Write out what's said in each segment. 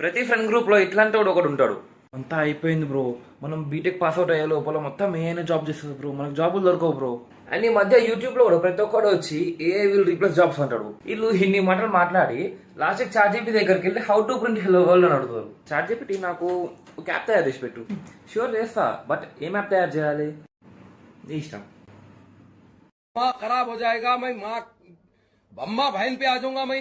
ప్రతి ఫ్రెండ్ గ్రూప్లో ఇట్లాంటి వాడు ఒకడు ఉంటాడు. అంతా అయిపోయింది బ్రో, మనం బీటెక్ పాస్ అవుట్ అయ్యే లోపల మొత్తం ఏఐనే జాబ్ చేస్తుంది బ్రో, మనకు జాబులు దొరకవు బ్రో. అండ్ ఈ మధ్య యూట్యూబ్లో కూడా ప్రతి ఒక్కడు వచ్చి ఏఐ విల్ రీప్లేస్ జాబ్స్ అంటాడు. వీళ్ళు ఇన్ని మాటలు మాట్లాడి లాస్ట్కి చాట్ దగ్గరికి వెళ్ళి how to print hello world అని అడుగుతారు. చాట్ నాకు ఒక యాప్ తయారు చేసి పెట్టు. షూర్ చేస్తా, బట్ ఏం యాప్ తయారు చేయాలి నీ ఇష్టం. खराब हो जाएगा, मैं माँ अम्मा बहन पे आ जाऊंगा, मैं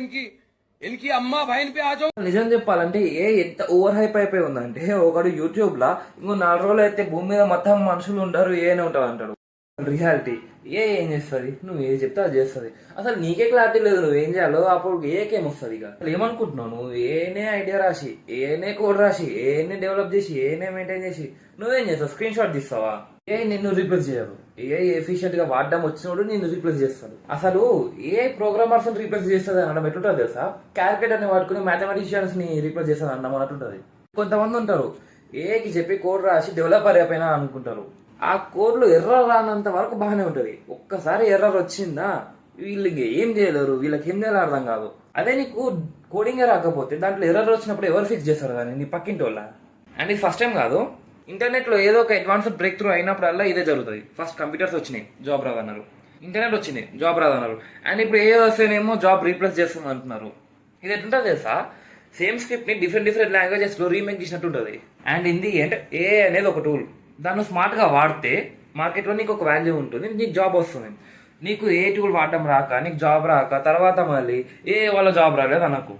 इनकी अम्मा बहन पे आ जाऊंगा. నిజం చెప్పాలంటే ఏ ఎంత ఓవర్ హైప్ అయిపోయి ఉందంటే, ఒకడు యూట్యూబ్ లా ఇంకో 4 రోజులు అయితే భూమి మీద మొత్తం మనుషులు ఉంటారు ఏనే ఉంటారు అంటాడు. రియాలిటీ ఏం చేస్తుంది, నువ్వు ఏం చెప్తే అది చేస్తుంది. అసలు నీకే క్లారిటీ లేదు నువ్వు ఏం చేయాలో. అప్పుడు ఏకేం వస్తుంది. ఇక అసలు ఏమనుకుంటున్నావు నువ్వు? ఏనే ఐడియా రాసి, ఏనే కోడ్ రాసి, ఏనే డెవలప్ చేసి, ఏనే మెయింటైన్ చేసి నువ్వేం చేస్తావు? Screen shot తీస్తావా? ఏ నిన్ను రీప్లేస్ చేయదు. ఏ ఎఫిషియెంట్ గా వాడడం వచ్చినోడు నిన్ను రీప్లేస్ చేస్తాడు. అసలు ఏ ప్రోగ్రామర్స్ రీప్లేస్ చేస్తుంది అనడం ఎట్లుంటుంది తెలుసా? క్యాల్కులేటర్ ని వాడుకుని మ్యాథమెటిషియన్స్ ని రీప్లేస్ చేస్తుంది అన్నం అన్నట్టుంటది. కొంతమంది ఉంటారు ఏకి చెప్పి కోడ్ రాసి డెవలపర్ అయిపోయినా అనుకుంటారు. ఆ కోడ్లు ఎర్రర్ రానంత వరకు బాగానే ఉంటది. ఒక్కసారి ఎర్రర్ వచ్చిందా వీళ్ళకి ఏం చేయలేరు, వీళ్ళకి ఏం చేయాలో అర్థం కాదు. అదే నీకు కోడింగే రాకపోతే దాంట్లో ఎర్రర్ వచ్చినప్పుడు ఎవరు ఫిక్స్ చేస్తారు కానీ నీ పక్కింటి వాళ్ళ. అండ్ ఇది ఫస్ట్ టైం కాదు, ఇంటర్నెట్ లో ఏదో ఒక అడ్వాన్స్డ్ బ్రేక్ త్రూ అయినప్పుడల్లా ఇదే జరుగుతుంది. ఫస్ట్ కంప్యూటర్స్ వచ్చినాయి, జాబ్ రాదన్నారు. ఇంటర్నెట్ వచ్చింది, జాబ్ రాదన్నారు. అండ్ ఇప్పుడు ఏ వస్తేనేమో జాబ్ రీప్లేస్ చేస్తుంది అంటున్నారు. ఇది ఎట్లుంటుంది తెలుసా? సేమ్ స్క్రిప్ట్ ని డిఫరెంట్ లాంగ్వేజెస్ లో రీమేక్ చేసినట్టు ఉంటుంది. అండ్ ఇన్ ది ఎండ్ ఏ అనేది ఒక టూల్. దాన్ని స్మార్ట్ గా వాడితే మార్కెట్ లో నీకు ఒక వాల్యూ ఉంటుంది, నీకు జాబ్ వస్తుంది. నీకు ఏ టూల్ వాడడం రాక, నీకు జాబ్ రాక తర్వాత మళ్ళీ ఏ వాళ్ళ జాబ్ రాలేదు అనకు.